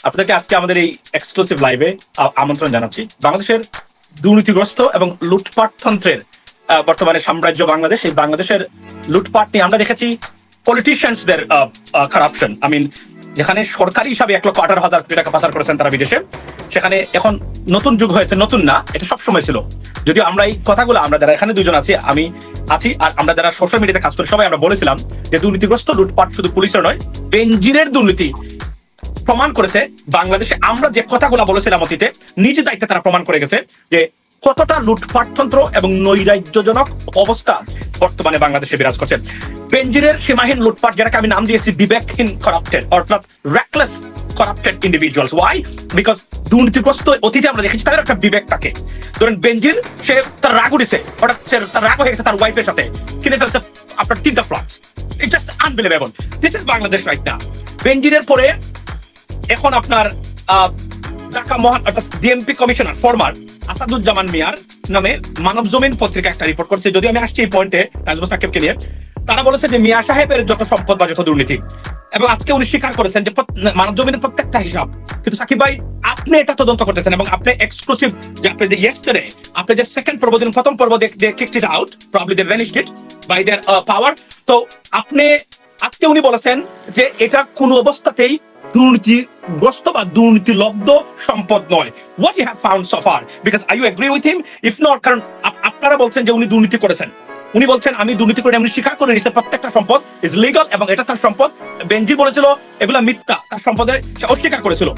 আপনাদেরকে আজকে আমাদের এই এক্সক্লুসিভ লাইভে আমন্ত্রণ জানাচ্ছি। বাংলাদেশের দুর্নীতিগ্রস্ত এবং লুটপাট তন্ত্রের বর্তমানে সাম্রাজ্য বাংলাদেশ, এই বাংলাদেশের লুটপাট নিয়ে আমরা দেখেছি পলিটিশিয়ানসদের কারাপশন। যেখানে সরকারি হিসাবে 1,18,000 কোটি টাকা পাচার করেছেন তারা বিদেশে, সেখানে এখন নতুন যুগ হয়েছে, নতুন না, এটা সবসময় ছিল। যদিও আমরা এই কথাগুলো, আমরা যারা এখানে দুজন আছি, আমি আছি আর আমরা যারা সোশ্যাল মিডিয়াতে কাজ করি, সবাই আমরা বলেছিলাম যে দুর্নীতিগ্রস্ত লুটপাট শুধু পুলিশের নয়, বেনজিরের দুর্নীতি প্রমাণ করেছে বাংলাদেশে। আমরা যে কথাগুলো বলেছিলাম অতীতে, নিজ দায়িত্বে তারা প্রমাণ করে গেছে যে কতটা লুটপাটতন্ত্র এবং নৈরাজ্যজনক অবস্থা বর্তমানে বাংলাদেশে বিরাজ করছে। বেনজিরের সীমাহীন লুটপাট, যেটাকে আমি নাম দিয়েছি বিবেকহীন করাপ্টেড, অর্থাৎ reckless corrupted individuals. Why? Because দুর্নীতিগ্রস্ত অতীতে আমরা দেখেছি তাদের একটা বিবেক থাকে। ধরেন বেনজির, সে তার রাগ উঠেছে, হঠাৎ তার রাগ হয়ে গেছে তার ওয়াইফের সাথে, কিনে ফেলছে আপনার 3টা flat. It's just unbelievable. This is Bangladesh right now. বেনজিরের পরে এখন আপনার ঢাকা অর্থাৎ ডিএমপি কমিশনার ফরমার আসাদুজ্জামান মিয়ার নামে মানব জমিন পত্রিকা একটা রিপোর্ট করছে। যদি আমি আসছি এই পয়েন্টে নাজমুল সাকিবকে নিয়ে, তারা বলেছে যে মিয়া সাহেবের যত সম্পদ বা যত দুর্নীতি, এবং আজকে উনি স্বীকার করেছেন যে মানব জমিনের প্রত্যেকটা হিসাব। কিন্তু সাকিব ভাই, আপনি এটা তদন্ত করতেছেন এবং আপনি এক্সক্লুসিভ যে আপনি যে ইয়েস্টারডে আপনি যে সেকেন্ড পর্ব দিন, প্রথম পর্ব they kicked it out, probably they vanished it by their power. তো আপনি আজকে উনি বলেছেন যে এটা কোনো অবস্থাতেই দুর্নীতিগ্রস্ত বা দুর্নীতিলব্ধ সম্পদ নয়। What you have found so far? Because are you agree with him? If not, কারণ আপনারা বলছেন যে উনি দুর্নীতি করেছেন, উনি বলছেন আমি দুর্নীতি করে, উনি স্বীকার করে নিয়েছেন প্রত্যেকটা সম্পদ ইজ লিগাল এবং এটা তার সম্পদ। বেনজি বলেছিল এগুলা মিথ্যা, তার সম্পদের সে অস্বীকার করেছিল,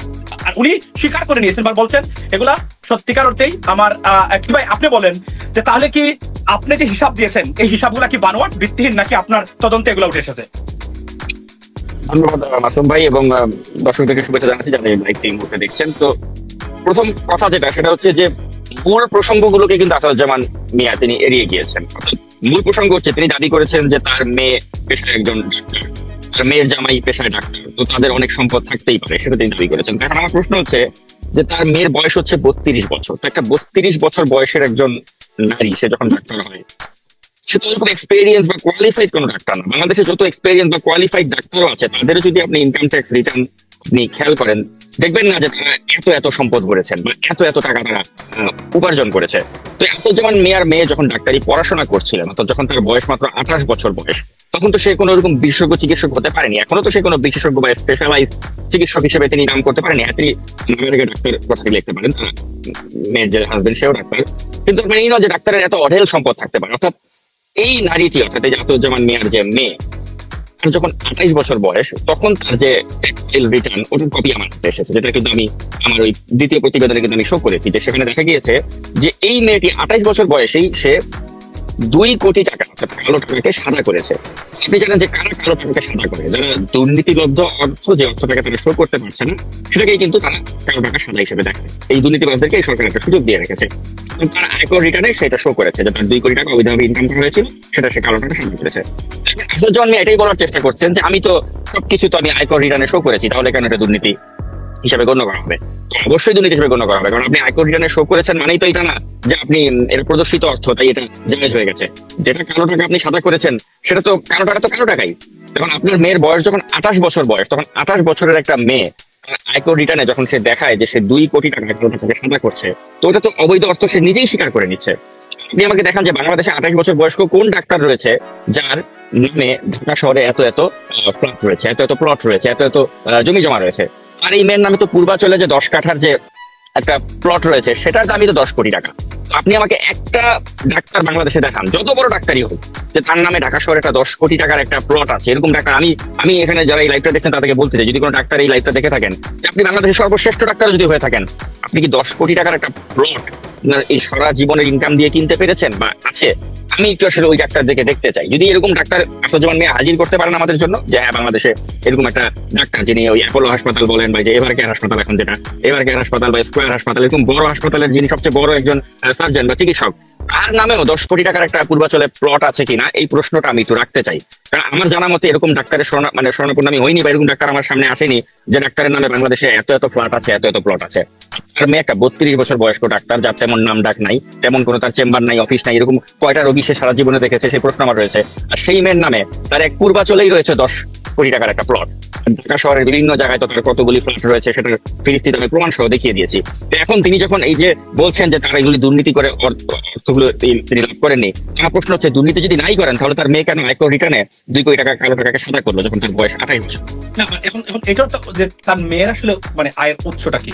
আর উনি স্বীকার করে নিয়েছেন বা বলছেন এগুলা সত্যিকার অর্থেই আমার। কি ভাই আপনি বলেন যে তাহলে কি আপনি যে হিসাব দিয়েছেন এই হিসাবগুলা কি বানোয়াট, ভিত্তিহীন, নাকি আপনার তদন্তে এগুলো উঠে এসেছে? ধন্যবাদ মাসুম ভাই, এবং দর্শকদেরকে শুভেচ্ছা জানাচ্ছি যারা লাইভটি এই মুহূর্তে দেখছেন। তো প্রথম কথা যেটা, সেটা হচ্ছে যে মূল প্রসঙ্গগুলোকে কিন্তু আসাদুজ্জামান মিয়া তিনি এড়িয়ে গিয়েছেন। অর্থাৎ মূল প্রসঙ্গ হচ্ছে তিনি দাবি করেছেন যে তার মেয়ে পেশায় একজন ডাক্তার, তার মেয়ের জামাই পেশায় ডাক্তার, তো তাদের অনেক সম্পদ থাকতেই পারে, সেটা তিনি দাবি করেছেন। এখন আমার প্রশ্ন হচ্ছে যে তার মেয়ের বয়স হচ্ছে 32 বছর। তো একটা 32 বছর বয়সের একজন নারী, সে যখন ডাক্তার হয়, সে তো এরকম এক্সপেরিয়েন্স বা কোয়ালিফাইড কোনো ডাক্তার না। বাংলাদেশে যত এক্সপেরিয়েন্স বা কোয়ালিফাইড ডাক্তারও আছে, তাদেরও যদি আপনি ইনকাম ট্যাক্স রিটার্ন আপনি খেয়াল করেন, দেখবেন না যে তারা এত সম্পদ করেছেন বা এত টাকা তারা উপার্জন করেছে। তো আসাদুজ্জামান মিয়ার মেয়ে যখন ডাক্তারি পড়াশোনা করছিলেন, অর্থাৎ যখন তার বয়স মাত্র 28 বছর বয়স, তখন তো সে কোনো এরকম বিশেষজ্ঞ চিকিৎসক হতে পারেনি। এখনো তো সে কোনো বিশেষজ্ঞ বা স্পেশালাইজ চিকিৎসক হিসেবে তিনি নাম করতে পারেনি। হ্যাঁ, তিনি আমেরিকা ডাক্তার কথাটি লিখতে পারেন, তার মেয়ের যে হাজবেন্ড সেও ডাক্তার, কিন্তু মানে এই নয় যে ডাক্তারের এত অঢেল সম্পদ থাকতে পারে। অর্থাৎ এই নারীটি, অর্থাৎ এই আসাদুজ্জামান মিয়ার যে মেয়ে, তার যখন 28 বছর বয়স, তখন তার যে ট্যাক্স ফাইল রিটার্ন, ওটার কপি আমার হাতে এসেছে, যেটা কিন্তু আমি আমার ওই দ্বিতীয় প্রতিবেদনে কিন্তু আমি শো করেছি, যে সেখানে দেখা গিয়েছে যে এই মেয়েটি 28 বছর বয়সেই সে 2 কোটি টাকা, অর্থাৎ কালো টাকাকে সাদা করেছে। আপনি জানেন যে কারা কালো টাকাকে সাদা করে? যারা দুর্নীতিলব্ধ অর্থ, যে অর্থটাকে তারা শো করতে পারছে না, সেটাকেই কিন্তু তারা কালো টাকা সাদা হিসেবে দেখায়। এই দুর্নীতিবাজদেরকে এই সরকার একটা সুযোগ দিয়ে রেখেছে। তার আয়কর রিটার্নে সেটা শো করেছে যে তার 2 কোটি টাকা অবৈধভাবে ইনকাম করা হয়েছিল, সেটা সে কালো টাকা সাদা করেছে। আসাদুজ্জামান মিয়া এটাই বলার চেষ্টা করছেন যে আমি তো সবকিছু তো আমি আয়কর রিটার্নে শো করেছি, তাহলে কেন এটা দুর্নীতি হিসাবে গণ্য করা হবে? তো অবশ্যই দুর্নীতি হিসেবে গণ্য করা হবে, কারণ আপনি আয়কর রিটার্নে শো করেছেন মানেই তো এটা না যে আপনি এর প্রদর্শিত অর্থ, তাই এটা জায়েজ হয়ে গেছে। যেটা কালো টাকা আপনি সাদা করেছেন, সেটা তো কালো টাকা, তো কালো টাকাই। তখন আপনার মেয়ের বয়স যখন 28 বছর বয়স, তখন 28 বছরের একটা মেয়ে আয়কর রিটার্নে যখন সে দেখায় যে সে 2 কোটি টাকা কালো টাকাকে সাদা করছে, তো ওটা তো অবৈধ অর্থ সে নিজেই স্বীকার করে নিচ্ছে। আপনি আমাকে দেখান যে বাংলাদেশে 28 বছর বয়স্ক কোন ডাক্তার রয়েছে যার নামে ঢাকা শহরে এত ফ্ল্যাট রয়েছে, এত প্লট রয়েছে, এত জমি জমা রয়েছে। আর এই মেয়ের নামে তো পূর্বাচলে যে 10 কাঠার যে একটা প্লট রয়েছে, সেটার দামই তো 10 কোটি টাকা। আপনি আমাকে একটা ডাক্তার বাংলাদেশে দেখান, যত বড় ডাক্তারই হোক, যে তার নামে ঢাকা শহরে একটা 10 কোটি টাকার একটা প্লট আছে। এরকম ডাক্তার আমি এখানে যারা এই লাইভটা দেখছেন তাদেরকে বলতে চাই, যদি কোনো ডাক্তার এই লাইভটা দেখে থাকেন, যে আপনি বাংলাদেশের সর্বশ্রেষ্ঠ ডাক্তার যদি হয়ে থাকেন, আপনি কি 10 কোটি টাকার একটা প্লট এই সারা জীবনের ইনকাম দিয়ে কিনতে পেরেছেন বা আছে? আমি একটু আসলে ওই ডাক্তারদেরকে দেখতে চাই। যদি এরকম ডাক্তার আসাদুজ্জামান মিয়া হাজির করতে পারেন আমাদের জন্য, যে হ্যাঁ বাংলাদেশে এরকম একটা ডাক্তার, যিনি ওই অ্যাপোলো হাসপাতাল বলেন বা যে এভার কেয়ার হাসপাতাল, এখন যেটা এভার কেয়ার হাসপাতাল বা স্কয়ার হাসপাতাল, এরকম বড় হাসপাতালের যিনি সবচেয়ে বড় একজন সার্জন বা চিকিৎসক, তার নামেও 10 কোটি টাকার একটা পূর্বাচলে প্লট আছে কিনা, এই প্রশ্নটা আমি একটু রাখতে চাই। কারণ আমার জানা মতে এরকম ডাক্তারের শরণাপন্ন আমি হইনি, বা এরকম ডাক্তার আমার সামনে আসেনি যে ডাক্তারের নামে বাংলাদেশে এত ফ্ল্যাট আছে, এত প্লট আছে। আর মেয়ে একটা 32 বছর বয়স্ক ডাক্তার, যার তেমন নাম ডাক নাই, তেমন কোনো তার চেম্বার নাই, অফিস নাই, এরকম কয়টা রোগী সে সারা জীবনে দেখেছে, সেই প্রশ্ন আমার রয়েছে। আর সেই মেয়ের নামে তার এক পূর্বাচলেই রয়েছে 10 কোটি টাকার একটা প্লট। ঢাকা শহরের বিভিন্ন জায়গায় তো তার কতগুলি ফ্ল্যাট রয়েছে সেটার ফিরিস্তিতে আমি প্রমাণ সহ দেখিয়ে দিয়েছি। তো এখন তিনি যখন এই যে বলছেন যে তারা এগুলি দুর্নীতি করে অর্থগুলো তিনি লাভ করেননি, আমার প্রশ্ন হচ্ছে দুর্নীতি যদি নাই করেন তাহলে তার মেয়ে কেন আয়কর রিটার্নে 2 কোটি টাকা কালো টাকাকে সাদা করলো যখন তার বয়স 28 বছর? না এখন এখন এটাও তো যে তার মেয়ের আসলে মানে আয়ের উৎসটা কি,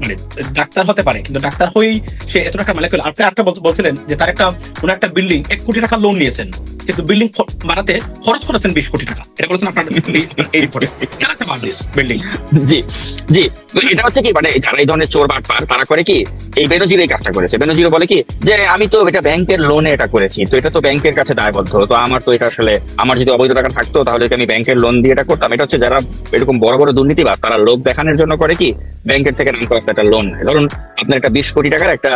মানে ডাক্তার হতে পারে কিন্তু ডাক্তার হয়েই সে এত টাকা মালিক হলো। আপনি একটা বলছিলেন যে তার উনি একটা বিল্ডিং 1 কোটি টাকা লোন নিয়েছেন কিন্তু বিল্ডিং বানাতে খরচ করেছেন 20 কোটি টাকা, এটা বলেছেন আপনার এই রিপোর্টে। বিল্ডিং জি জি, এটা হচ্ছে কি মানে যারা এই ধরনের চোর বাটপার তারা করে কি, এই বেনজির এই কাজটা করেছে। বেনজির বলে কি যে আমি তো এটা ব্যাংকের লোনে এটা করেছি, তো এটা তো ব্যাংকের কাছে দায়বদ্ধ, তো আমার তো এটা আসলে আমার যদি অবৈধ টাকা থাকতো তাহলে আমি ব্যাংকের লোন দিয়ে এটা করতাম। এটা হচ্ছে যারা এরকম বড় বড় দুর্নীতিবাজ তারা লোক দেখানোর জন্য করে কি ব্যাংকের থেকে নাম করা একটা লোন। ধরুন আপনার একটা 20 কোটি টাকার একটা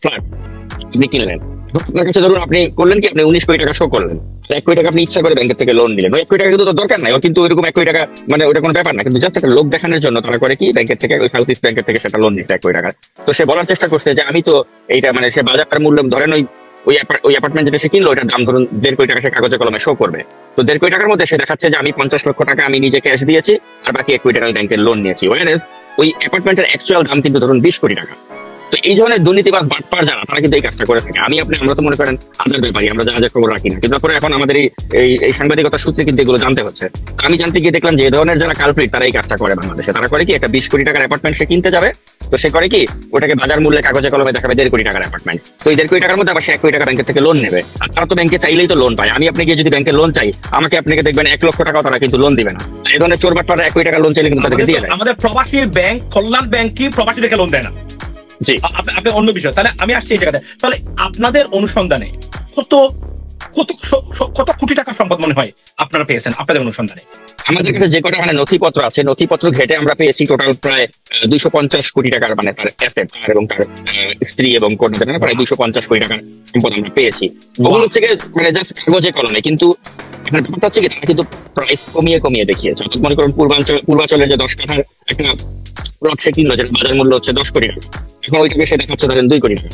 ফ্ল্যাট আপনি কিনলেন, আপনার কাছে ধরুন আপনি করলেন কি আপনি 19 কোটি টাকা শো করলেন, 1 কোটি টাকা আপনি ইচ্ছা করে ব্যাংকের থেকে লোন দিলেন। 1 কোটি টাকা কিন্তু তো দরকার নাই, কিন্তু ওইরকম 1 কোটি টাকা মানে ওটা কোনো ব্যাপার না, কিন্তু জাস্ট একটা লোক দেখানোর জন্য তারা করে কি ব্যাংকের থেকে ওই সাউথ ইস্ট ব্যাংকের থেকে সেটা লোন দিচ্ছে 1 কোটি টাকা। তো সে বলার চেষ্টা করছে যে আমি তো এইটা মানে সে বাজার মূল্য ধরেন ওই অ্যাপার্টমেন্ট যেটা সে কিনলো ওটার দাম ধরুন 1.5 কোটি টাকা সে কাগজে কলমে শো করবে। তো 1.5 কোটি টাকার মধ্যে সে দেখাচ্ছে যে আমি 50 লক্ষ টাকা আমি নিজে ক্যাশ দিয়েছি আর বাকি 1 কোটি টাকা ব্যাংকের লোন নিয়েছি, ওই অ্যাপার্টমেন্টের অ্যাকচুয়াল দাম কিন্তু ধরুন 20 কোটি টাকা। তো এই ধরনের দুর্নীতিবাজ বাটপার যারা তারা কিন্তু এই কাজটা করে থাকে। আমরা তো মনে করেন আদার ব্যাপারী, আমরা জাহাজের খবর রাখি না, কিন্তু তারপরে এখন আমাদের এই সাংবাদিকতা সূত্রে কিন্তু এগুলো জানতে হচ্ছে। আমি জানতে গিয়ে দেখলাম যে এই ধরনের যারা কালপ্রিট তারা এই কাজটা করে বাংলাদেশে। তারা করে কি একটা 20 কোটি টাকার অ্যাপার্টমেন্ট সে কিনতে যাবে, তো সে করে কি ওটাকে বাজার মূল্যে কাগজে কলমে দেখাবে 1.5 কোটি টাকার অ্যাপার্টমেন্ট। তো এই 1.5 কোটি টাকার মধ্যে আবার সে 1 কোটি টাকা ব্যাংকের থেকে লোন নেবে। আর তারা তো ব্যাংকে চাইলেই তো লোন পায়। আমি আপনি গিয়ে যদি ব্যাংকে লোন চাই আপনাকে দেখবেন 1 লক্ষ টাকাও তারা কিন্তু লোন দিবে না। এই ধরনের চোর বাটপাররা 1 কোটি টাকা লোন চাইলে কিন্তু তাদেরকে দিয়ে দেয়। আমাদের প্রবাসী ব্যাংক কল্যাণ ব্যাংক কি প্রবাসীদেরকে লোন দেয় না? জি, আপনি অন্য বিষয়। তাহলে আমি আসছি এই জায়গাতে, তাহলে আপনাদের অনুসন্ধানে কত কত কত কোটি টাকার সম্পদ মনে হয় আপনারা পেয়েছেন আপনাদের অনুসন্ধানে? আমাদের কাছে যে কটা মানে নথিপত্র আছে, নথিপত্র ঘেটে আমরা পেয়েছি টোটাল প্রায় 250 কোটি টাকার মানে তার অ্যাসেট, তার এবং তার স্ত্রী এবং কন্যাদের প্রায় 250 কোটি টাকার সম্পদ আমরা পেয়েছি। ওগুলো হচ্ছে মানে জাস্ট কাগজে কলমে, কিন্তু এখানে ব্যাপারটা হচ্ছে কি তারা কিন্তু প্রাইস কমিয়ে দেখিয়েছে। অর্থাৎ মনে করুন পূর্বাঞ্চলের যে 10 কাঠার একটা প্লট সে কিনলো যেটা বাজার মূল্য হচ্ছে 10 কোটি টাকা, এখন ওইটাকে সে দেখাচ্ছে ধরেন 2 কোটি টাকা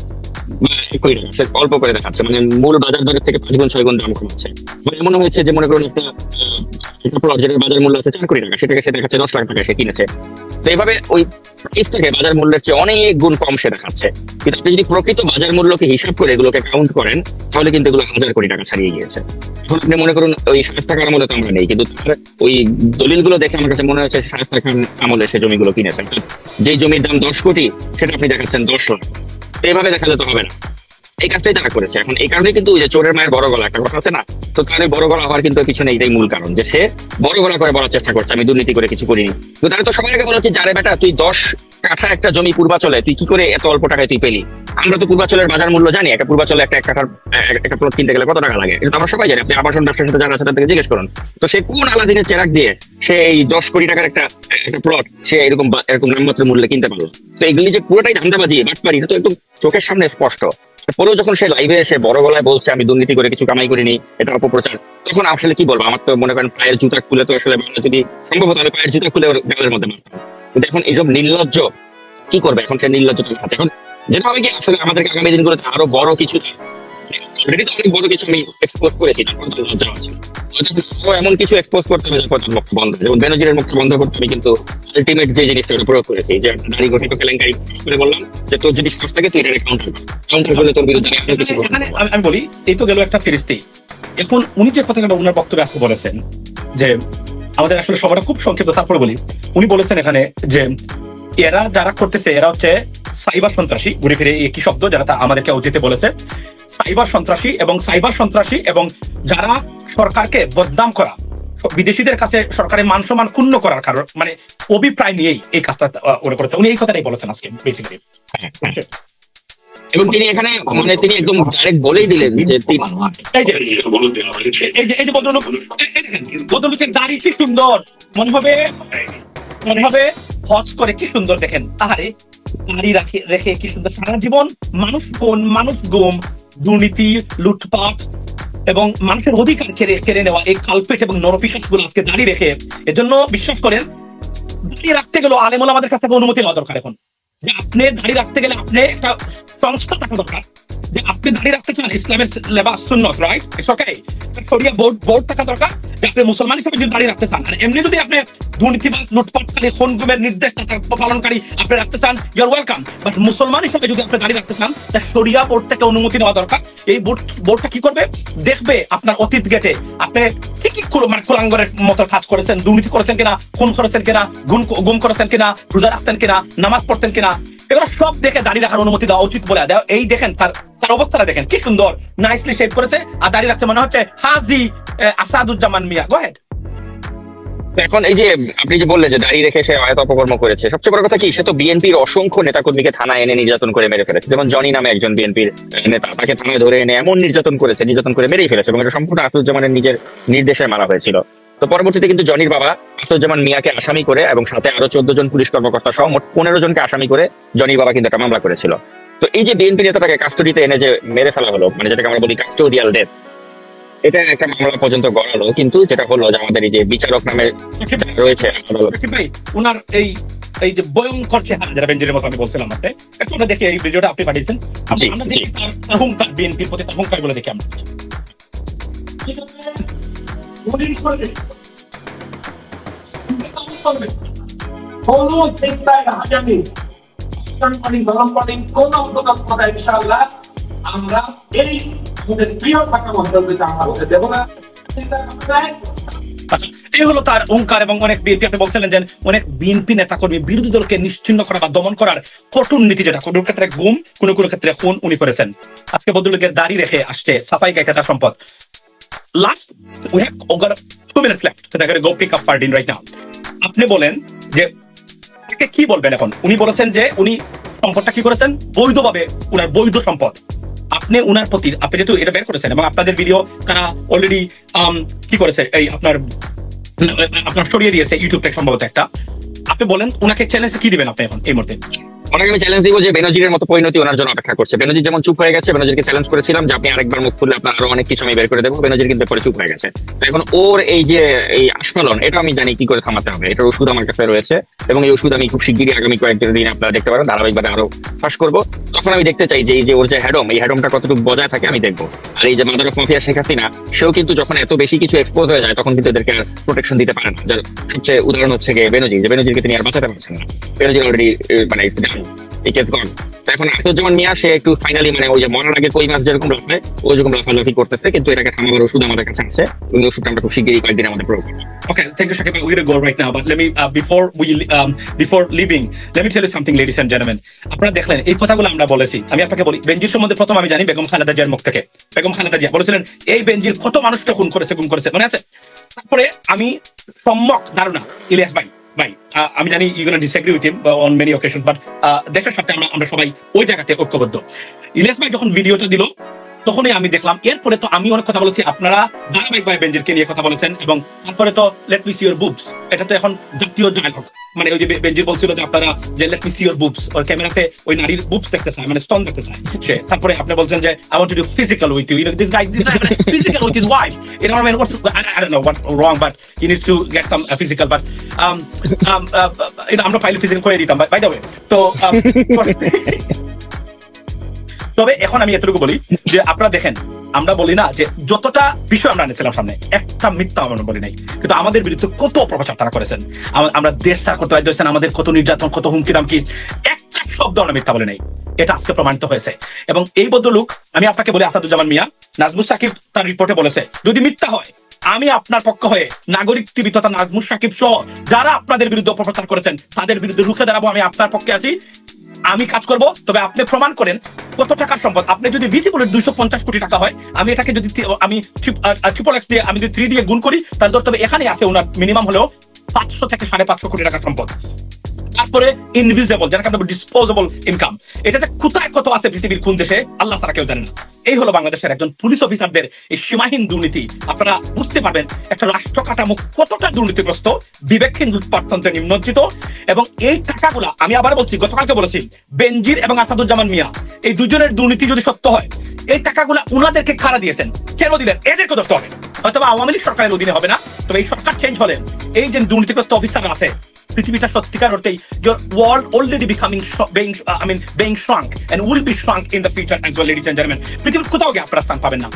বা 1 কোটি টাকা, সে অল্প করে দেখাচ্ছে, মানে মূল বাজার দরের থেকে 5 গুণ 6 গুণ দাম কমাচ্ছে। মানে এমন হয়েছে যে মনে করুন একটা প্লট যেটার বাজার মূল্য আছে 4 কোটি টাকা সেটাকে সে দেখাচ্ছে 10 লাখ টাকা সে কিনেছে। তো এইভাবে ওই প্রাইসটাকে বাজার মূল্যের চেয়ে অনেক গুণ কম সে দেখাচ্ছে। কিন্তু আপনি যদি প্রকৃত বাজার মূল্যকে হিসাব করে এগুলোকে কাউন্ট করেন তাহলে কিন্তু এগুলো 1000 কোটি টাকা ছাড়িয়ে গিয়েছে। এখন আপনি মনে করুন ওই শায়েস্তা খান আমলে তো আমরা নেই, কিন্তু তার ওই দলিলগুলো দেখে আমার কাছে মনে হচ্ছে শায়েস্তা খান আমলে সে জমিগুলো কিনেছে। যে জমির দাম 10 কোটি সেটা আপনি দেখাচ্ছেন 10 লাখ। এইভাবে দেখালে তো হবে না, এই কাজটাই তারা করেছে। এখন এই কারণে কিন্তু যে চোরের মায়ের বড় গলা একটা কথা আছে না, তো তার বড় গলা হওয়ার কিন্তু পিছনে এটাই মূল কারণ যে সে বড় গলা করে বলার চেষ্টা করছে আমি দুর্নীতি করে কিছু করিনি। তো তারা তো সবাই আগে বলা উচিত যারে বেটা তুই 10 কাঠা একটা জমি পূর্বাচলে তুই কি করে এত অল্প টাকায় তুই পেলি? আমরা তো পূর্বাচলের বাজার মূল্য জানি, একটা পূর্বাচলে একটা কাঠার একটা প্লট কিনতে গেলে কত টাকা লাগে এটা আমরা সবাই জানি। আপনি আবাসন ব্যবসার সাথে যারা আছে তাদেরকে জিজ্ঞেস করুন। তো সে কোন আলাদিনের চেরাক দিয়ে সে এই 10 কোটি টাকার একটা প্লট সে এরকম নামমাত্র মূল্যে কিনতে পারলো? তো এগুলি যে পুরোটাই ধান্দাবাজি বাটপারি এটা তো একদম চোখের সামনে স্পষ্ট। পরেও যখন সে লাইভে এসে বড় গলায় বলছে আমি দুর্নীতি করে কিছু কামাই করিনি, এটা অপপ্রচার, তখন আসলে কি বলবো? আমার তো মনে করেন পায়ের জুতা খুলে তো আসলে যদি সম্ভব হতো আমি পায়ের জুতা খুলে ওর গালের মধ্যে মারতাম। কিন্তু এখন এইসব নির্লজ্জ কি করবে? এখন সে নির্লজ্জ আছে। এখন যেটা হবে কি আসলে আমাদেরকে আগামী দিনগুলোতে আরো বড় কিছু, অলরেডি তো অনেক বড় কিছু আমি এক্সপোজ করেছি, লজ্জা আছে এমন কিছু এক্সপোজ করতে হবে যখন মুখ বন্ধ, যেমন বেনজিরের মুখ বন্ধ করতে হবে। কিন্তু আলটিমেট যে জিনিসটা প্রয়োগ করেছি যে নারী গঠিত কেলেঙ্কারি করে বললাম যে তোর যদি সাহস থাকে তুই এটা কাউন্টার করলে তোর বিরুদ্ধে আমি বলি এই তো গেল একটা ফেরিস্তি। এখন উনি যে কথাটা ওনার বক্তব্যে আজকে বলেছেন যে আমাদের আসলে সবাই খুব সংক্ষিপ্ত, তারপরে বলি উনি বলেছেন এখানে যে এরা যারা করতেছে এরা হচ্ছে সাইবার সন্ত্রাসী, ঘুরে ফিরে একই শব্দ যারা আমাদেরকে অতীতে বলেছে সাইবার সন্ত্রাসী এবং যারা সরকারকে বদনাম করা, বিদেশিদের কাছে সরকারের মান সম্মান ক্ষুণ্ণ করার কারণ মানে অভিপ্রায় নিয়েই এই কাজটা ওরা করেছে। উনি এই কথাটাই বলেছেন আজকে বেসিক্যালি। এবং তিনি এখানে মানে তিনি একদম ডাইরেক্ট বলেই দিলেন যে এই যে ভদ্রলোকের দাড়ি কি সুন্দর, মনে হবে হজ করে কি সুন্দর, দেখেন আহারে দাড়ি রেখে কি সুন্দর। সারা জীবন মানুষ গুম, দুর্নীতি, লুটপাট এবং মানুষের অধিকার কেড়ে নেওয়া এই কালপেট এবং নরপিশাচ গুলো আজকে দাড়ি রেখে, এজন্য বিশ্বাস করেন দাড়ি রাখতে গেলেও আলেম ওলামাদের কাছ থেকে অনুমতি নেওয়া দরকার। এখন যে আপনি দাড়ি রাখতে গেলে আপনি একটা সংস্থা থাকা দরকার যে আপনি দাঁড়িয়ে রাখতে চান ইসলামের লেবাস সুন্নত, রাইট? It's okay. শরিয়া বোর্ড থাকা দরকার যে আপনি মুসলমান হিসেবে যদি দাঁড়িয়ে রাখতে চান। আর এমনি যদি আপনি দুর্নীতিবাজ, লুটপাটকারী, খুন গুমের নির্দেশ পালনকারী আপনি রাখতে চান, ইউ আর ওয়েলকাম। বাট মুসলমান হিসেবে যদি আপনি দাঁড়িয়ে রাখতে চান, তা শরিয়া বোর্ড থেকে অনুমতি নেওয়া দরকার। এই বোর্ডটা কি করবে? দেখবে আপনার অতীত গেটে আপনি কি কি মানে কুলাঙ্গরের মতো কাজ করেছেন, দুর্নীতি করেছেন কিনা, খুন করেছেন কিনা, গুম করেছেন কিনা, রোজা রাখতেন কিনা, নামাজ পড়তেন কিনা, এগুলো সব দেখে দাঁড়িয়ে রাখার অনুমতি দেওয়া উচিত বলে দেওয়া। এই দেখেন তার অবস্থাটা দেখেন কি সুন্দর, নাইসলি শেপ করেছে আর দাঁড়িয়ে রাখছে, মনে হচ্ছে হাজি আসাদুজ্জামান মিয়া। গো হেড। এখন এই যে আপনি যে বললেন যে দাঁড়িয়ে রেখে সে আয়াত অপকর্ম করেছে, সবচেয়ে বড় কথা কি, সে তো বিএনপির অসংখ্য নেতাকর্মীকে থানায় এনে নির্যাতন করে মেরে ফেলেছে। যেমন জনি নামে একজন বিএনপির নেতা, তাকে থানায় ধরে এনে এমন নির্যাতন করে মেরেই ফেলেছে, এবং এটা সম্পূর্ণ আসাদুজ্জামানের নিজের নির্দেশে মারা হয়েছিল। তো পরবর্তীতে কিন্তু জনির বাবা আসাদুজ্জামান মিয়াকে আসামি করে এবং সাথে আরো 14 জন পুলিশ কর্মকর্তা সহ মোট 15 জনকে আসামি করে জনির বাবা কিন্তু একটা মামলা করেছিল। তো এই যে বিএনপি নেতাটাকে কাস্টডিতে এনে যে মেরে ফেলা হলো, মানে যেটাকে আমরা বলি কাস্টোডিয়াল ডেথ, এটা একটা মামলা পর্যন্ত গড়ালো, কিন্তু যেটা হলো যে আমাদের এই যে বিচারক নামে রয়েছে ভাই, ওনার এই যে ভয়ঙ্কর চেহারা, যারা বেঞ্জিরের মতো আমি বলছিলাম আপনি, একটু আমরা দেখি এই ভিডিওটা আপনি পাঠিয়েছেন, আমরা দেখি তার হুঙ্কার, বিএনপির প্রতি তার হুঙ্কার গুলো দেখি আমরা। কোনো চিন্তায় হাজামি গরম পানি কোন ইনশাআল্লাহ আমরা এই প্রিয় থাকা মহরমকে আমরা দেব না। এই হলো তার হুঙ্কার। এবং অনেক বিএনপি, আপনি বলছিলেন যে অনেক বিএনপি নেতাকর্মী বিরোধী দলকে নিশ্চিহ্ন করা বা দমন করার কঠোর নীতি, যেটা কোনো ক্ষেত্রে গুম, কোনো ক্ষেত্রে খুন উনি করেছেন। আজকে ভদ্রলোকের দাঁড়িয়ে রেখে আসছে সাফাই গাইতে তার সম্পদ। Last we have over 2 minutes left, so they're going to go pick up Fardin right now. আপনি বলেন যে কি বলবেন এখন? উনি বলেছেন যে উনি সম্পদটা কি করেছেন বৈধভাবে, উনার বৈধ সম্পদ। আপনি উনার প্রতি, আপনি যেহেতু এটা বের করেছেন এবং আপনাদের ভিডিও তারা অলরেডি কি করেছে, এই আপনার সরিয়ে দিয়েছে ইউটিউব থেকে সম্ভবত একটা। আপনি বলেন উনাকে চ্যালেঞ্জ কি দিবেন আপনি এখন এই মুহূর্তে? ওনাকে আমি চ্যালেঞ্জ দিব যে বেনজিরের মতো পরিণতি ওনার জন্য অপেক্ষা করছে। বেনজির যেমন চুপ হয়ে গেছে, বেনজিরকে চ্যালেঞ্জ করেছিলাম যে আপনি আরেকবার মুখ খুললে আপনার আরো অনেক কিছু আমি বের করে দেবো। বেনজির কিন্তু পরে চুপ হয়ে গেছে। তো এখন ওর এই যে এই আস্ফালন, এটা আমি জানি কি করে থামাতে হবে। এটার ওষুধ আমার কাছে রয়েছে এবং এই ওষুধ আমি খুব শিগগিরই আগামী কয়েকদিন দিন আপনারা দেখতে পারেন, ধারাবাহিকভাবে আরো ফাঁস করবো। তখন আমি দেখতে চাই যে এই যে ওর যে হ্যাডম, এই হ্যাডমটা কতটুকু বজায় থাকে আমি দেখবো। আর এই যে mother of mafia Sheikh Hasina, সেও কিন্তু যখন এত বেশি কিছু এক্সপোজ হয়ে যায় তখন কিন্তু এদেরকে প্রোটেকশন দিতে পারে না। যার সবচেয়ে উদাহরণ হচ্ছে গিয়ে বেনজির, যে বেনজিরকে তিনি আর বাঁচাতে পারছেন না। বেনজির অলরেডি মানে এই কেস গন। এখন আসাদুজ্জামান মিয়া সে একটু ফাইনালি মানে ওই যে মরার আগে কই মাছ যেরকম লাফায় ওই রকম লাফালাফি করতেছে, কিন্তু এটাকে থামাবার ওষুধ আমাদের কাছে আছে। ওই ওষুধটা আমরা খুব শিগগিরই কয়েকদিন আমাদের প্রয়োজন। Okay, thank you, Shakib. We're going to go right now, but let me before leaving, let me tell you something, ladies and gentlemen. আপনারা দেখলেন এই কথাগুলো আমরা বলেছি। আমি আপনাকে বলি, বেনজির সম্বন্ধে প্রথম আমি জানি বেগম খালেদা জিয়ার মুখ থেকে। বেগম খালেদা জিয়া বলেছিলেন এই বেনজির কত মানুষকে খুন করেছে, মনে আছে? তারপরে আমি সম্যক ধারণা ইলিয়াস ভাই, আমি জানি you gonna disagree with him on many occasion, but দেশের সাথে আমরা সবাই ওই জায়গাতে ঐক্যবদ্ধ। ইলিয়াস ভাই যখন ভিডিওটা দিল তখনই আমি দেখলাম। এরপরে তো আমি অনেক কথা বলেছি, আপনারা ধারাবাহিকভাবে বেনজিরকে নিয়ে কথা বলেছেন, এবং তারপরে তো let me C your boobs, এটা তো এখন জাতীয় ডায়লগ। মানে ওই যে বেনজির বলছিল যে আপনারা যে let me C your boobs, ওর ক্যামেরাতে ওই নারীর বুবস দেখতে চায়, মানে স্তন দেখতে চায় সে। তারপরে আপনি বলছেন যে I want to do physical with you, this guy physical with his wife, you know what I mean? I don't know what wrong, but he needs to get some physical, but আমরা file physical করে দিতাম by the way. তো তবে এখন আমি এতটুকু বলি যে আপনারা দেখেন, আমরা বলি না যে যতটা বিষয় আমরা এনেছিলাম সামনে, একটা মিথ্যা আমরা বলি নাই, কিন্তু আমাদের বিরুদ্ধে কত অপপ্রচার তারা করেছেন। আমরা দেশ ছাড় করতে বাধ্য হয়েছেন, আমাদের কত নির্যাতন, কত হুমকি দামকি, একটা শব্দ আমরা মিথ্যা বলি নাই। এটা আজকে প্রমাণিত হয়েছে। এবং এই ভদ্রলোক, আমি আপনাকে বলি, আসাদুজ্জামান মিয়া, নাজমুস সাকিব তার রিপোর্টে বলেছে যদি মিথ্যা হয় আমি আপনার পক্ষ হয়ে নাগরিক টিভি তথা নাজমুস সাকিব সহ যারা আপনাদের বিরুদ্ধে অপপ্রচার করেছেন তাদের বিরুদ্ধে রুখে দাঁড়াবো। আমি আপনার পক্ষে আছি, আমি কাজ করব। তবে আপনি প্রমাণ করেন কত টাকার সম্পদ। আপনি যদি ভিজিবলের 250 কোটি টাকা হয়, আমি এটাকে যদি আমি ট্রিপল এক্স দিয়ে, আমি যদি 3 দিয়ে গুণ করি, তাহলে ধরতে হবে এখানে আছে ওনার মিনিমাম হলেও 500 থেকে 550 কোটি টাকার সম্পদ। তারপরে ইনভিজিবল, যেটাকে আমরা ডিসপোজেবল ইনকাম, এটাতে কোথায় কত আছে পৃথিবীর কোন দেশে আল্লাহ ছাড়া কেউ জানে না। এই হলো বাংলাদেশের একজন পুলিশ অফিসারদের এই সীমাহীন দুর্নীতি। আপনারা বুঝতে পারবেন একটা রাষ্ট্র কাঠামো কতটা দুর্নীতিগ্রস্ত, বিবেকহীন, লুটপাটতন্ত্রে নিমজ্জিত। এবং এই টাকাগুলা, আমি আবার বলছি, গতকালকে বলেছি, বেনজির এবং আসাদুজ্জামান মিয়া এই দুজনের দুর্নীতি যদি সত্য হয়, এই টাকাগুলা উনাদেরকে কারা দিয়েছেন, কেন দিলেন, এদেরকে ধরতে হবে। হয়তো আওয়ামী লীগ সরকারের অধীনে হবে না, তবে এই সরকার চেঞ্জ হলে এই যে দুর্নীতিগ্রস্ত অফিসাররা আছে পৃথিবীটা সত্যিকার অর্থেই your world already becoming being shrunk and will be shrunk in the future as well, ladies and gentlemen. পৃথিবীর কোথাও গিয়ে আপনারা স্থান পাবেন না।